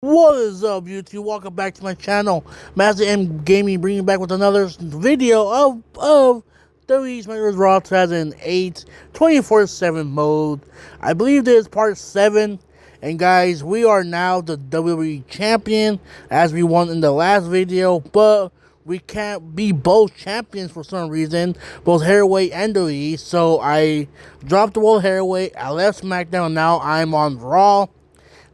What is up, YouTube? Welcome back to my channel, Master M Gaming, bringing back with another video of WWE SmackDown Raw 2008 24/7 mode. I believe this is part 7, and guys, we are now the WWE champion as we won in the last video, but we can't be both champions for some reason, both heavyweight and WWE. So I dropped the world heavyweight. I left SmackDown, and now I'm on Raw.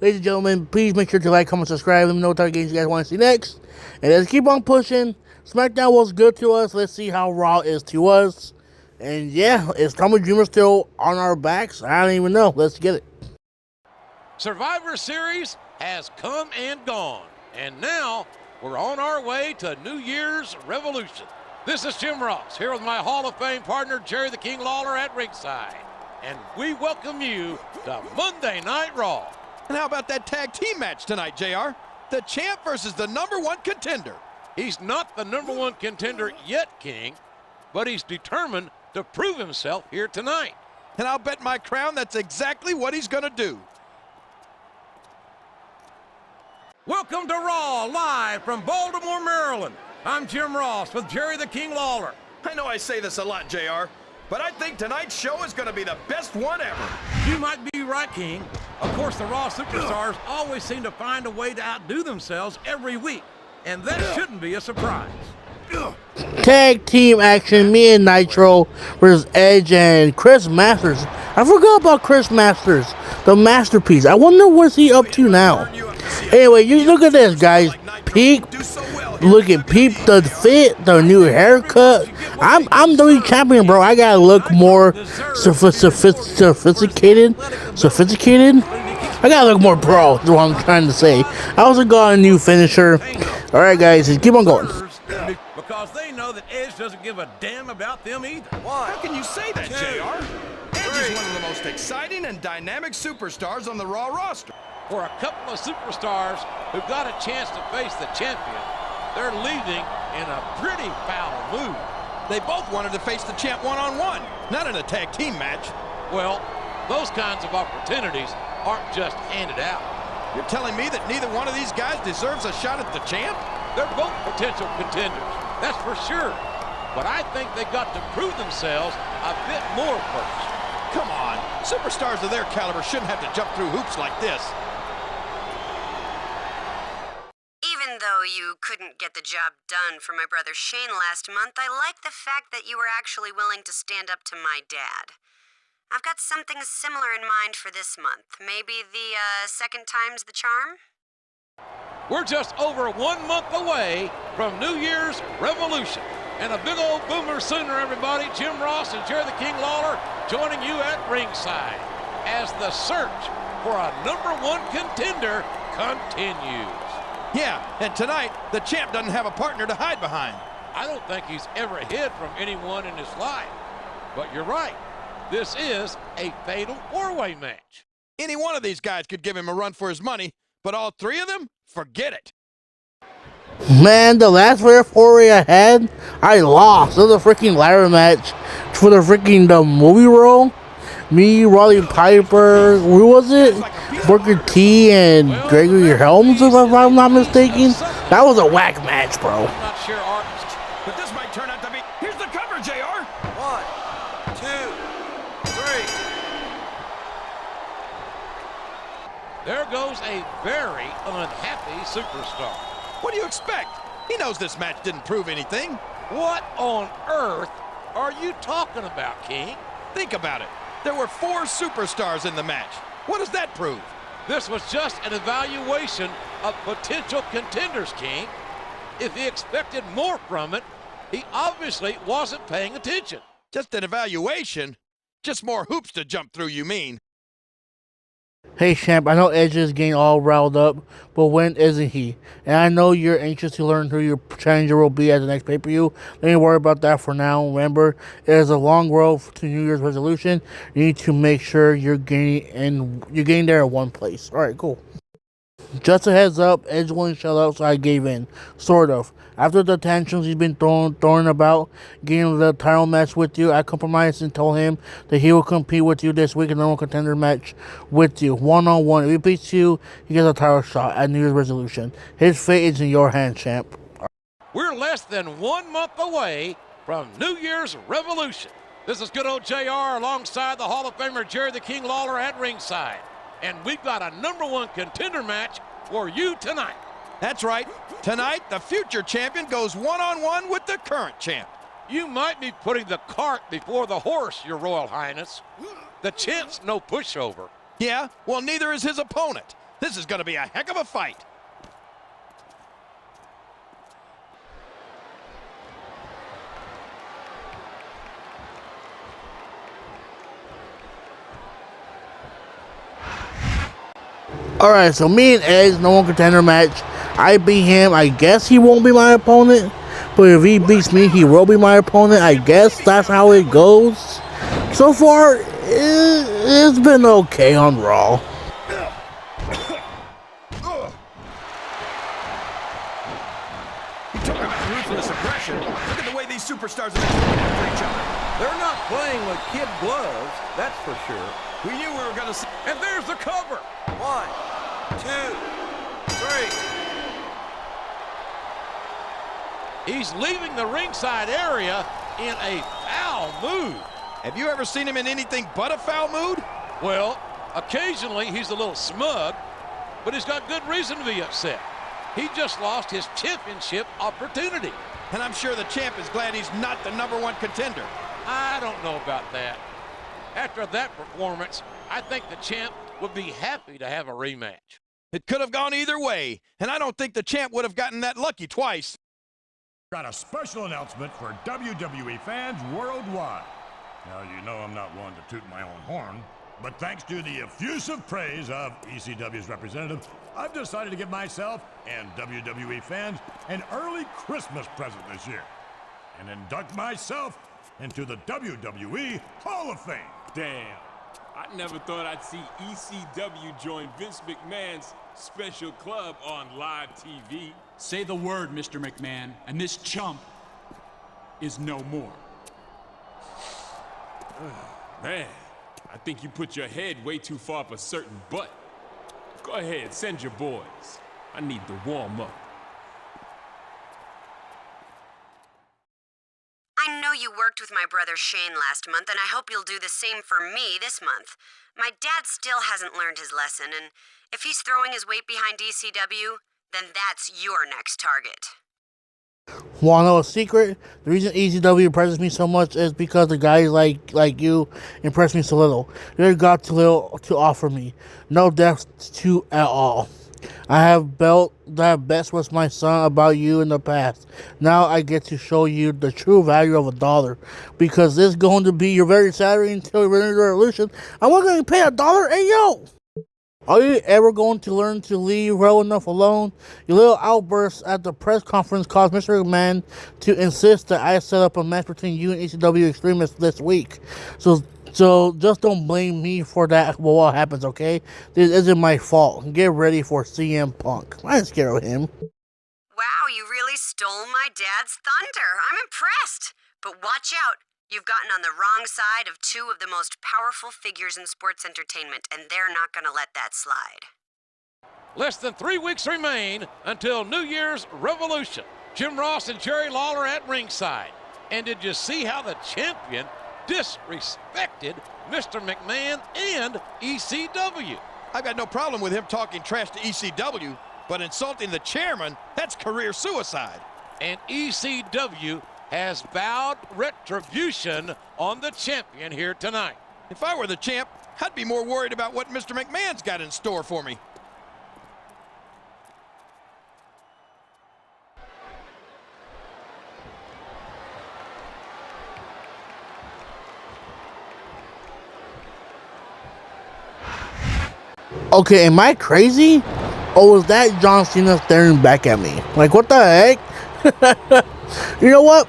Ladies and gentlemen, please make sure to like, comment, subscribe. Let me know what type of games you guys want to see next. And let's keep on pushing. SmackDown was good to us. Let's see how Raw is to us. And yeah, is Tommy Dreamer still on our backs? I don't even know. Let's get it. Survivor Series has come and gone. And now we're on our way to New Year's Revolution. This is Jim Ross here with my Hall of Fame partner, Jerry the King Lawler at ringside. And we welcome you to Monday Night Raw. And how about that tag team match tonight, JR? The champ versus the #1 contender. He's not the #1 contender yet, King, but he's determined to prove himself here tonight. And I'll bet my crown that's exactly what he's going to do. Welcome to Raw, live from Baltimore, Maryland. I'm Jim Ross with Jerry the King Lawler. I know I say this a lot, JR, but I think tonight's show is going to be the best one ever. You might be right, King. Of course, the Raw superstars always seem to find a way to outdo themselves every week, and that shouldn't be a surprise. Tag team action, me and Nitro versus Edge and Chris Masters. I forgot about Chris Masters, the masterpiece. I wonder what's he up to now. Anyway, you look at this, guys. Peep, look at Peep, the fit, the new haircut. I'm the champion, bro. I gotta look more sophisticated. I gotta look more pro, is what I'm trying to say. I also got a new finisher. Alright, guys, keep on going. Because they know that Edge doesn't give a damn about them either. How can you say that, JR? Edge is one of the most exciting and dynamic superstars on the Raw roster. For a couple of superstars who got a chance to face the champion, they're leaving in a pretty foul move. They both wanted to face the champ one-on-one, not in a tag team match. Well, those kinds of opportunities aren't just handed out. You're telling me that neither one of these guys deserves a shot at the champ? They're both potential contenders, that's for sure. But I think they got to prove themselves a bit more first. Come on, superstars of their caliber shouldn't have to jump through hoops like this. Even though you couldn't get the job done for my brother Shane last month, I like the fact that you were actually willing to stand up to my dad. I've got something similar in mind for this month. Maybe the second time's the charm? We're just over 1 month away from New Year's Revolution. And a big old boomer sooner, everybody. Jim Ross and Jerry the King Lawler joining you at ringside as the search for a #1 contender continues. Yeah, and tonight, the champ doesn't have a partner to hide behind. I don't think he's ever hid from anyone in his life. But you're right. This is a fatal four-way match. Any one of these guys could give him a run for his money, but all three of them? Forget it. Man, the last rare foray I had, I lost. It was a freaking ladder match for the movie role. Me, Roddy Piper, who was it? Booker T and Gregory Helms, if I'm not mistaken. That was a whack match, bro. I'm not sure But this might turn out to be... Here's the cover, JR. 1, 2, 3. There goes a very unhappy superstar. What do you expect? He knows this match didn't prove anything. What on earth are you talking about, King? Think about it. There were 4 superstars in the match. What does that prove? This was just an evaluation of potential contenders, King. If he expected more from it, he obviously wasn't paying attention. Just an evaluation? Just more hoops to jump through, you mean? Hey champ, I know Edge is getting all riled up, but when isn't he? And I know you're anxious to learn who your challenger will be at the next pay-per-view. Don't even worry about that for now. Remember, it is a long road to New Year's resolution. You need to make sure you're getting there in one place. Alright, cool. Just a heads up, Edge wouldn't shut up, so I gave in. Sort of. After the tantrums he's been throwing about getting the title match with you, I compromised and told him that he will compete with you this week in the normal contender match with you, one-on-one. If he beats you, he gets a title shot at New Year's resolution. His fate is in your hands, champ. We're less than 1 month away from New Year's Revolution. This is good old JR alongside the Hall of Famer Jerry the King Lawler at ringside. And we've got a #1 contender match for you tonight. That's right. Tonight, the future champion goes one-on-one with the current champ. You might be putting the cart before the horse, Your Royal Highness. The champ's no pushover. Yeah, well, neither is his opponent. This is going to be a heck of a fight. Alright, so me and Edge, #1 contender match. I beat him. I guess he won't be my opponent. But if he beats me, he will be my opponent. I guess that's how it goes. So far, it's been okay on Raw. You talk about ruthless aggression. Look at the way these superstars have been going after each other. They're not playing with kid gloves, that's for sure. We knew we were going to see. And there's the cover. 1, 2, 3. He's leaving the ringside area in a foul mood. Have you ever seen him in anything but a foul mood? Well, occasionally he's a little smug, but he's got good reason to be upset. He just lost his championship opportunity. And I'm sure the champ is glad he's not the #1 contender. I don't know about that. After that performance, I think the champ would be happy to have a rematch. It could have gone either way, and I don't think the champ would have gotten that lucky twice. Got a special announcement for WWE fans worldwide. Now, you know I'm not one to toot my own horn, but thanks to the effusive praise of ECW's representative, I've decided to give myself and WWE fans an early Christmas present this year and induct myself into the WWE Hall of Fame. Damn, I never thought I'd see ECW join Vince McMahon's special club on live TV. Say the word, Mr. McMahon, and this chump is no more. Man, I think you put your head way too far up a certain butt. Go ahead, send your boys. I need to warm up. I know you worked with my brother Shane last month, and I hope you'll do the same for me this month. My dad still hasn't learned his lesson, and if he's throwing his weight behind ECW, then that's your next target. Wanna know a secret? The reason ECW impresses me so much is because the guys like you impress me so little. They got too little to offer me. No depth to at all. I have bets with my son about you in the past. Now I get to show you the true value of $1. Because this is going to be your very Saturday until you renew the revolution. I'm not going to pay $1. Hey, yo! Are you ever going to learn to leave well enough alone? Your little outbursts at the press conference caused Mr. McMahon to insist that I set up a match between you and ECW extremists this week. So just don't blame me for that. Well, what happens, okay? This isn't my fault. Get ready for CM Punk. I ain't scared of him. Wow, you really stole my dad's thunder. I'm impressed. But watch out. You've gotten on the wrong side of two of the most powerful figures in sports entertainment, and they're not going to let that slide. Less than 3 weeks remain until New Year's Revolution. Jim Ross and Jerry Lawler at ringside. And did you see how the champion disrespected Mr. McMahon and ECW? I've got no problem with him talking trash to ECW, but insulting the chairman, that's career suicide. And ECW has vowed retribution on the champion here tonight. If I were the champ, I'd be more worried about what Mr. McMahon's got in store for me. Okay, am I crazy? Or was that John Cena staring back at me? Like, what the heck? You know what?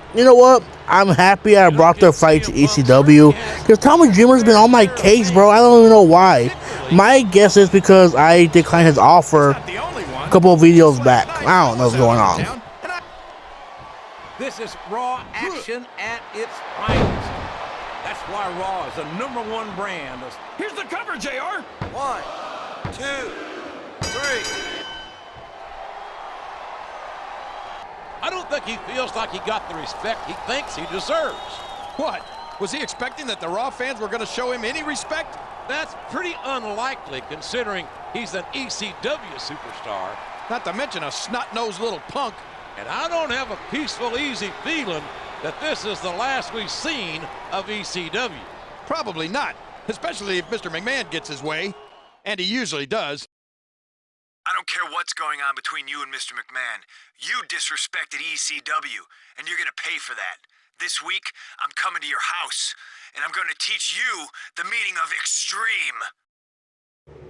I'm happy I brought the fight to ECW. Because Tommy Dreamer's been on my case, bro. I don't even know why. My guess is because I declined his offer a couple of videos back. I don't know what's going on. This is Raw action at its finest. That's why Raw is the #1 brand. Here's the cover, JR. 1, 2, 3. I don't think he feels like he got the respect he thinks he deserves. What? Was he expecting that the Raw fans were going to show him any respect? That's pretty unlikely considering he's an ECW superstar. Not to mention a snot-nosed little punk. And I don't have a peaceful, easy feeling that this is the last we've seen of ECW. Probably not, especially if Mr. McMahon gets his way, and he usually does. I don't care what's going on between you and Mr. McMahon. You disrespected ECW, and you're gonna pay for that. This week, I'm coming to your house, and I'm gonna teach you the meaning of extreme.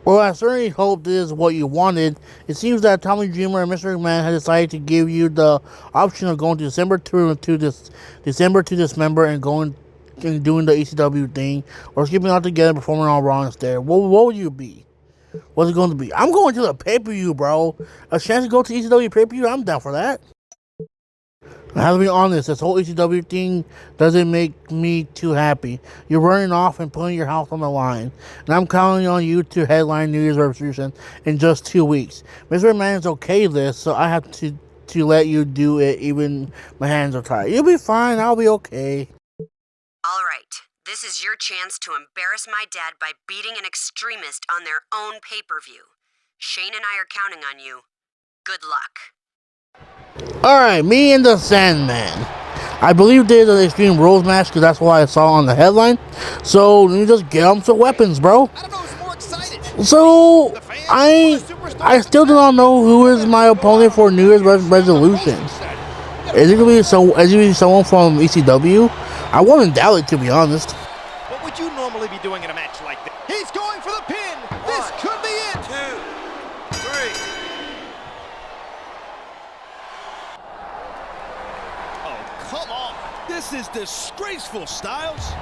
Well, I certainly hope this is what you wanted. It seems that Tommy Dreamer and Mr. McMahon have decided to give you the option of going to December to Dismember and going and doing the ECW thing, or skipping out together, performing on Raw instead. What would you be? What's it going to be? I'm going to the pay-per-view, bro. A chance to go to ECW pay-per-view? I'm down for that. I have to be honest, this whole ECW thing doesn't make me too happy. You're running off and putting your health on the line. And I'm counting on you to headline New Year's Revolution in just 2 weeks. Mr. McMahon is okay with this, so I have to let you do it even my hands are tired. You'll be fine, I'll be okay. All right, this is your chance to embarrass my dad by beating an extremist on their own pay-per-view. Shane and I are counting on you. Good luck. Alright, me and the Sandman. I believe there's an Extreme Rules match because that's what I saw on the headline. So, let me just get them some weapons, bro. I don't know who's more excited. So, I still do not know who is my opponent for New Year's resolution. Is it going to be someone from ECW? I wouldn't doubt it, to be honest. What would you normally be doing in a match like this? He's going for the pin. This could be it. 2, 3. Come on. This is disgraceful, Styles.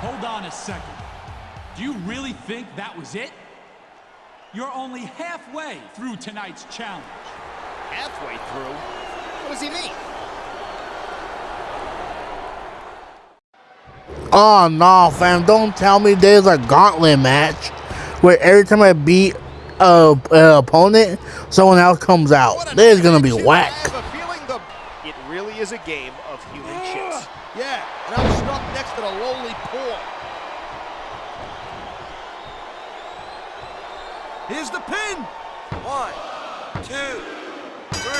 Hold on a second. Do you really think that was it? You're only halfway through tonight's challenge. Halfway through? What does he mean? Oh, no, fam. Don't tell me there's a gauntlet match where every time I beat an opponent, someone else comes out. This is going to be whack. It really is a game of human chits. Yeah, and I'm stuck next to the lowly poor. Here's the pin. 1, 2, 3.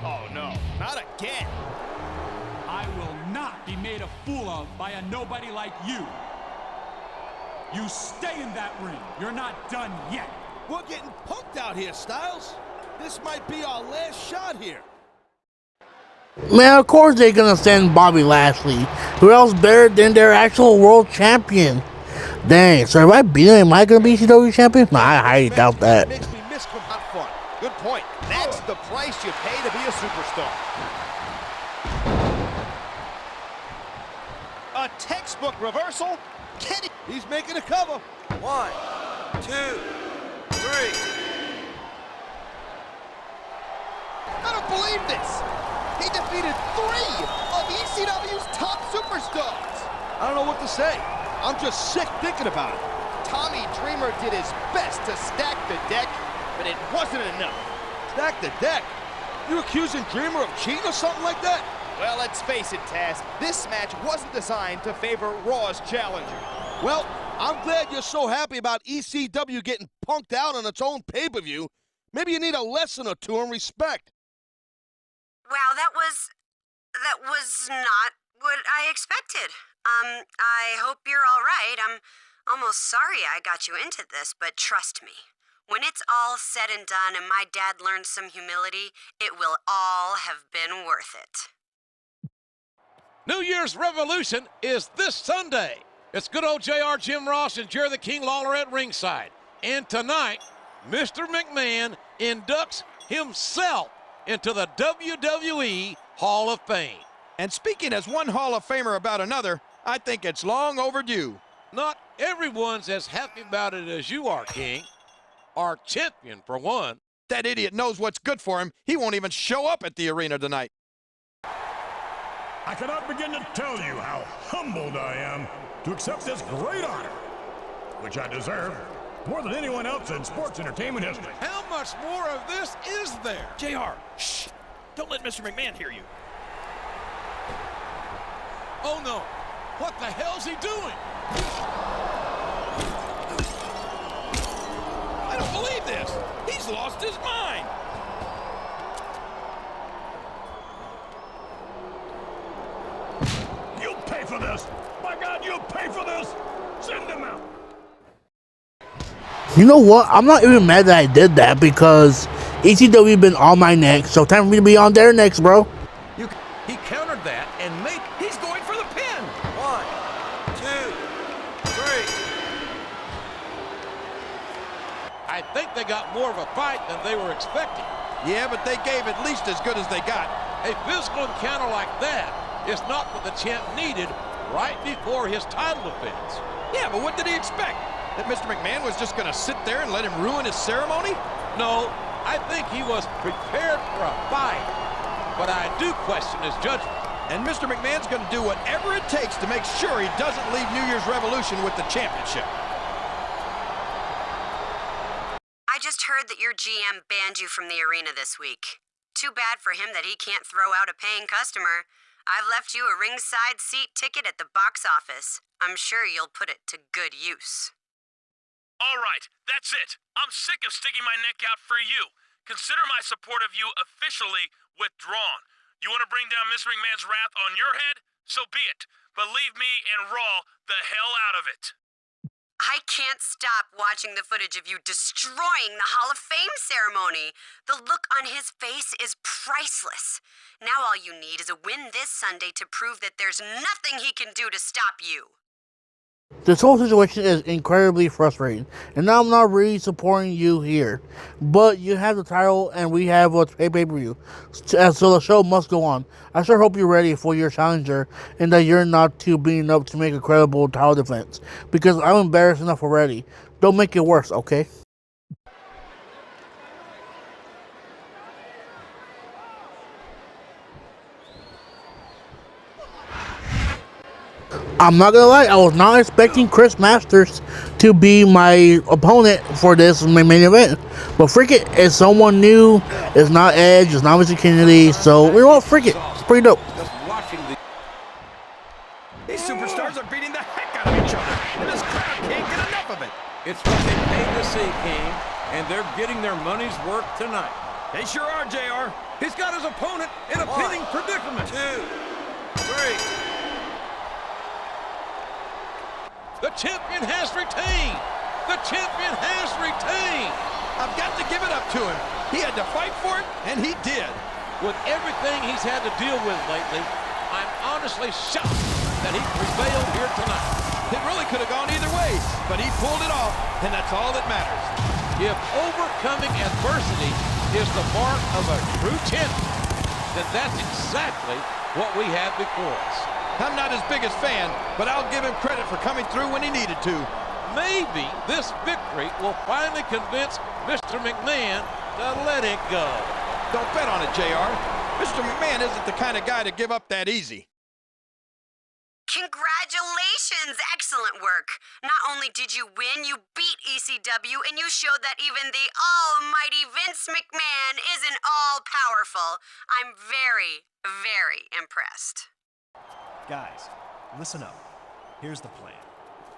Oh, no, not again. I will not be made a fool of by a nobody like you. You stay in that ring. You're not done yet. We're getting punked out here, Styles. This might be our last shot here. Man, of course they're going to send Bobby Lashley. Who else better than their actual world champion? Dang, so if I beat him, am I going to be ECW champion? Nah, I highly doubt that. Makes me miss not fun. Good point. That's the price you pay to be a superstar. A textbook reversal. He's making a cover. 1, 2, 3. I don't believe this. He defeated 3 of ECW's top superstars. I don't know what to say. I'm just sick thinking about it. Tommy Dreamer did his best to stack the deck, but it wasn't enough. Stack the deck? You accusing Dreamer of cheating or something like that? Well, let's face it, Taz. This match wasn't designed to favor Raw's challenger. Well, I'm glad you're so happy about ECW getting punked out on its own pay-per-view. Maybe you need a lesson or two in respect. Wow, that was not what I expected. I hope you're all right. I'm almost sorry I got you into this, but trust me, when it's all said and done and my dad learns some humility, it will all have been worth it. New Year's Revolution is this Sunday. It's good old JR, Jim Ross, and Jerry the King Lawler at ringside. And tonight, Mr. McMahon inducts himself into the WWE Hall of Fame. And speaking as one Hall of Famer about another, I think it's long overdue. Not everyone's as happy about it as you are, King. Our champion, for one. That idiot knows what's good for him. He won't even show up at the arena tonight. I cannot begin to tell you how humbled I am to accept this great honor, which I deserve more than anyone else in sports entertainment history. How much more of this is there? JR, shh! Don't let Mr. McMahon hear you. Oh no, what the hell's he doing? I don't believe this! He's lost his mind! You'll pay for this! My God, you'll pay for this! Send him out! You know what? I'm not even mad that I did that because ECW been on my neck, so time for me to be on their necks, bro. He countered that and made... He's going for the pin! 1, 2, 3. I think they got more of a fight than they were expecting. Yeah, but they gave at least as good as they got. A physical encounter like that is not what the champ needed right before his title defense. Yeah, but what did he expect? That Mr. McMahon was just going to sit there and let him ruin his ceremony? No, I think he was prepared for a fight, but I do question his judgment. And Mr. McMahon's going to do whatever it takes to make sure he doesn't leave New Year's Revolution with the championship. I just heard that your GM banned you from the arena this week. Too bad for him that he can't throw out a paying customer. I've left you a ringside seat ticket at the box office. I'm sure you'll put it to good use. All right, that's it. I'm sick of sticking my neck out for you. Consider my support of you officially withdrawn. You want to bring down Mr. McMahon's wrath on your head? So be it. But leave me and Raw the hell out of it. I can't stop watching the footage of you destroying the Hall of Fame ceremony. The look on his face is priceless. Now all you need is a win this Sunday to prove that there's nothing he can do to stop you. This whole situation is incredibly frustrating, and I'm not really supporting you here. But you have the title, and we have a pay-per-view, so the show must go on. I sure hope you're ready for your challenger, and that you're not too beaten up to make a credible title defense, because I'm embarrassed enough already. Don't make it worse, okay? I'm not gonna lie, I was not expecting Chris Masters to be my opponent for this main event. But frick it, it's someone new, it's not Edge, it's not Mr. Kennedy, so we won't frick it. It's pretty dope. These superstars are beating the heck out of each other, and this crowd can't get enough of it. It's what they paid to see, King, and they're getting their money's worth tonight. They sure are, JR. He's got his opponent in a pinning predicament. 2, 3. The champion has retained! The champion has retained! I've got to give it up to him. He had to fight for it, and he did. With everything he's had to deal with lately, I'm honestly shocked that he prevailed here tonight. It really could have gone either way, but he pulled it off, and that's all that matters. If overcoming adversity is the mark of a true champion, then that's exactly what we have before us. I'm not his biggest fan, but I'll give him credit for coming through when he needed to. Maybe this victory will finally convince Mr. McMahon to let it go. Don't bet on it, JR. Mr. McMahon isn't the kind of guy to give up that easy. Congratulations! Excellent work. Not only did you win, you beat ECW, and you showed that even the almighty Vince McMahon isn't all-powerful. I'm very, very impressed. Guys, listen up. Here's the plan.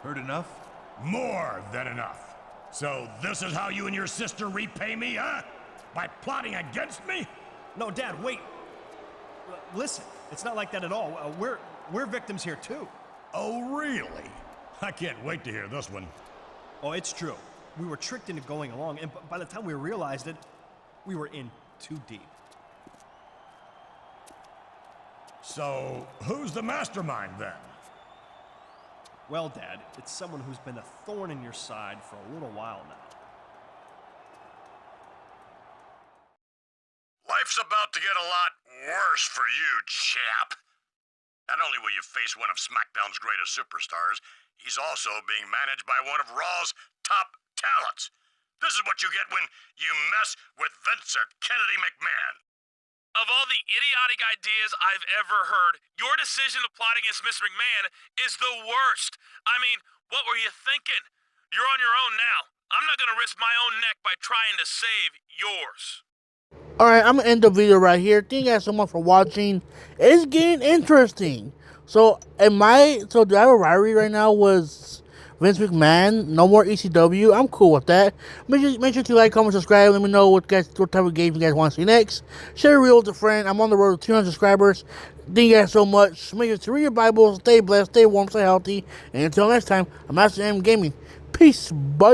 Heard enough? More than enough. So this is how you and your sister repay me, huh? By plotting against me? No, Dad, wait. Listen, it's not like that at all. We're victims here too. Oh, really? I can't wait to hear this one. Oh, it's true. We were tricked into going along, and by the time we realized it, we were in too deep. So, who's the mastermind then? Well, Dad, it's someone who's been a thorn in your side for a little while now. Life's about to get a lot worse for you, chap. Not only will you face one of SmackDown's greatest superstars, he's also being managed by one of Raw's top talents. This is what you get when you mess with Vincent Kennedy McMahon. Of all the idiotic ideas I've ever heard, your decision to plot against Mr. McMahon is the worst. I mean, what were you thinking? You're on your own now. I'm not gonna risk my own neck by trying to save yours. Alright, I'm gonna end the video right here. Thank you guys so much for watching. It's getting interesting. So do I have a rivalry right now with Vince McMahon? No more ECW. I'm cool with that. Make sure to like, comment, subscribe. Let me know what type of games you guys want to see next. Share a reel with a friend. I'm on the road to 200 subscribers. Thank you guys so much. Make sure to read your Bible. Stay blessed. Stay warm. Stay healthy. And until next time, I'm Master M Gaming. Peace. Bye.